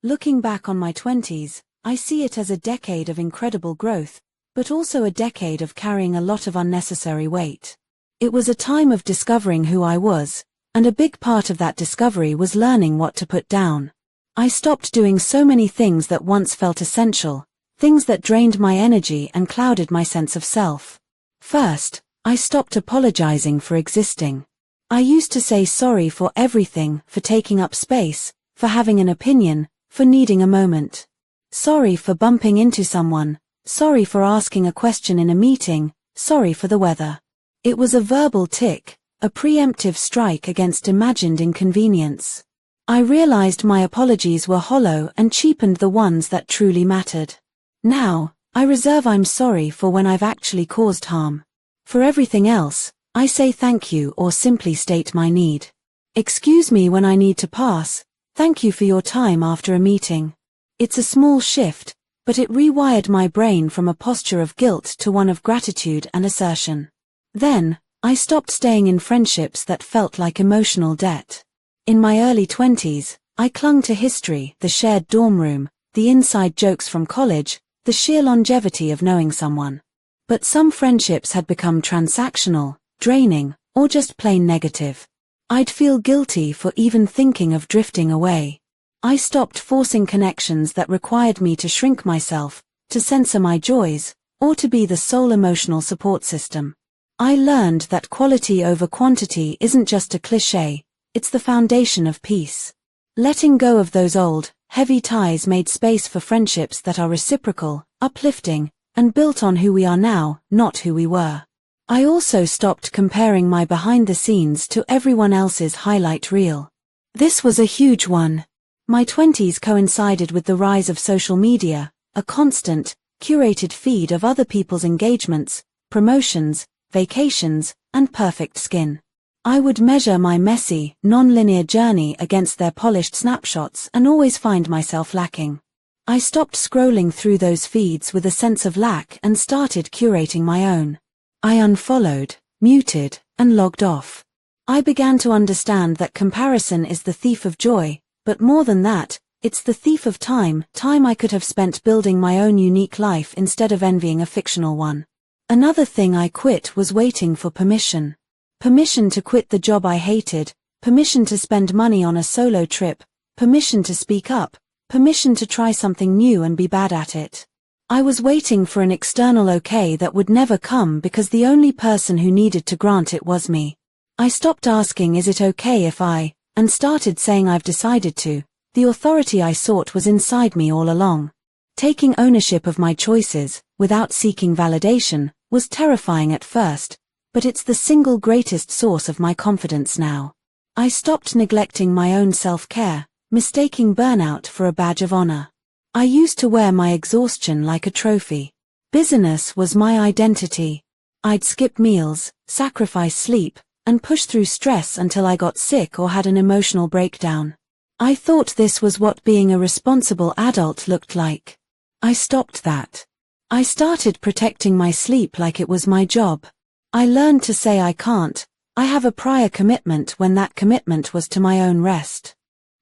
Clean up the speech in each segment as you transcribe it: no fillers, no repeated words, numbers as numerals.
Looking back on my 20s, I see it as a decade of incredible growth, but also a decade of carrying a lot of unnecessary weight. It was a time of discovering who I was, and a big part of that discovery was learning what to put down. I stopped doing so many things that once felt essential, things that drained my energy and clouded my sense of self. First, I stopped apologizing for existing. I used to say sorry for everything, for taking up space, for having an opinion, for needing a moment. Sorry for bumping into someone, sorry for asking a question in a meeting, sorry for the weather. It was a verbal tick, a preemptive strike against imagined inconvenience. I realized my apologies were hollow and cheapened the ones that truly mattered. Now, I reserve I'm sorry for when I've actually caused harm. For everything else, I say thank you or simply state my need. Excuse me when I need to pass, thank you for your time after a meeting. It's a small shift, but it rewired my brain from a posture of guilt to one of gratitude and assertion. Then, I stopped staying in friendships that felt like emotional debt. In my early 20s, I clung to history, the shared dorm room, the inside jokes from college, the sheer longevity of knowing someone. But some friendships had become transactional, draining, or just plain negative. I'd feel guilty for even thinking of drifting away. I stopped forcing connections that required me to shrink myself, to censor my joys, or to be the sole emotional support system. I learned that quality over quantity isn't just a cliché, it's the foundation of peace. Letting go of those old, heavy ties made space for friendships that are reciprocal, uplifting, and built on who we are now, not who we were. I also stopped comparing my behind the scenes to everyone else's highlight reel. This was a huge one. My 20s coincided with the rise of social media, a constant, curated feed of other people's engagements, promotions, vacations, and perfect skin. I would measure my messy, non-linear journey against their polished snapshots and always find myself lacking. I stopped scrolling through those feeds with a sense of lack and started curating my own. I unfollowed, muted, and logged off. I began to understand that comparison is the thief of joy, but more than that, it's the thief of time I could have spent building my own unique life instead of envying a fictional one. Another thing I quit was waiting for permission. Permission to quit the job I hated, permission to spend money on a solo trip, permission to speak up, permission to try something new and be bad at it. I was waiting for an external okay that would never come because the only person who needed to grant it was me. I stopped asking is it okay if and started saying I've decided to. The authority I sought was inside me all along. Taking ownership of my choices, without seeking validation, was terrifying at first, but it's the single greatest source of my confidence now. I stopped neglecting my own self-care, mistaking burnout for a badge of honor. I used to wear my exhaustion like a trophy. Busyness was my identity. I'd skip meals, sacrifice sleep, and push through stress until I got sick or had an emotional breakdown. I thought this was what being a responsible adult looked like. I stopped that. I started protecting my sleep like it was my job. I learned to say I can't, I have a prior commitment when that commitment was to my own rest.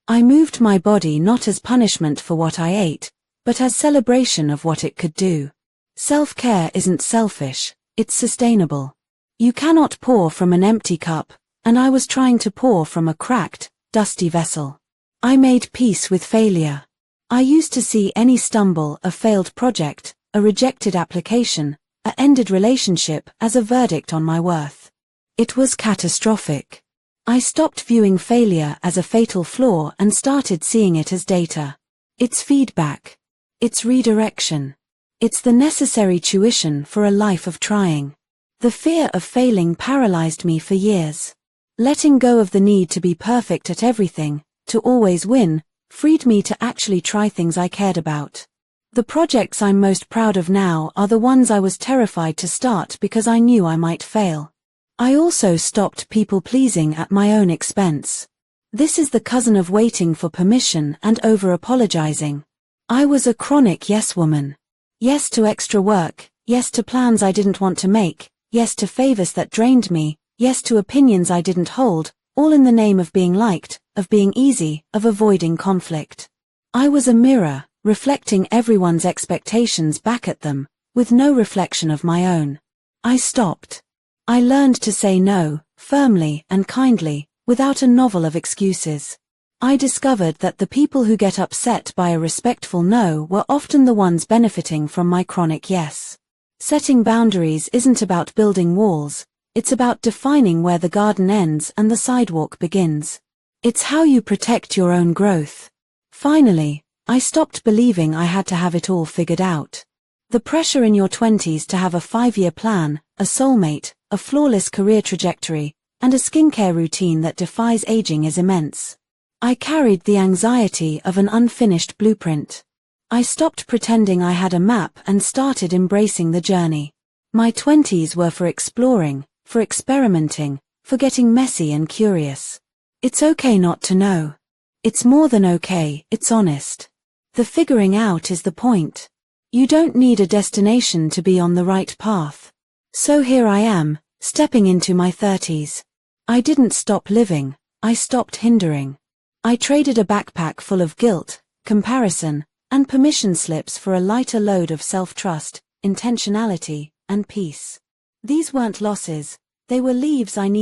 I moved my body not as punishment for what I ate, but as celebration of what it could do. Self-care isn't selfish, it's sustainable. You cannot pour from an empty cup, and I was trying to pour from a cracked, dusty vessel. I made peace with failure. I used to see any stumble, a failed project, a rejected application, an ended relationship as a verdict on my worth. It was catastrophic. I stopped viewing failure as a fatal flaw and started seeing it as data. It's feedback. It's redirection. It's the necessary tuition for a life of trying. The fear of failing paralyzed me for years. Letting go of the need to be perfect at everything, to always win, freed me to actually try things I cared about. The projects I'm most proud of now are the ones I was terrified to start because I knew I might fail. I also stopped people-pleasing at my own expense. This is the cousin of waiting for permission and over-apologizing. I was a chronic yes woman. Yes to extra work, yes to plans I didn't want to make, yes to favors that drained me, yes to opinions I didn't hold, all in the name of being liked, of being easy, of avoiding conflict. I was a mirror, reflecting everyone's expectations back at them, with no reflection of my own. I stopped. I learned to say no, firmly and kindly, without a novel of excuses. I discovered that the people who get upset by a respectful no were often the ones benefiting from my chronic yes. Setting boundaries isn't about building walls, it's about defining where the garden ends and the sidewalk begins. It's how you protect your own growth. Finally, I stopped believing I had to have it all figured out. The pressure in your 20s to have a 5-year plan, a soulmate, a flawless career trajectory, and a skincare routine that defies aging is immense. I carried the anxiety of an unfinished blueprint. I stopped pretending I had a map and started embracing the journey. My 20s were for exploring, for experimenting, for getting messy and curious. It's okay not to know. It's more than okay, it's honest. The figuring out is the point. You don't need a destination to be on the right path. So here I am, stepping into my 30s. I didn't stop living, I stopped hindering. I traded a backpack full of guilt, comparison, and permission slips for a lighter load of self-trust, intentionality, and peace. These weren't losses, they were leaves I needed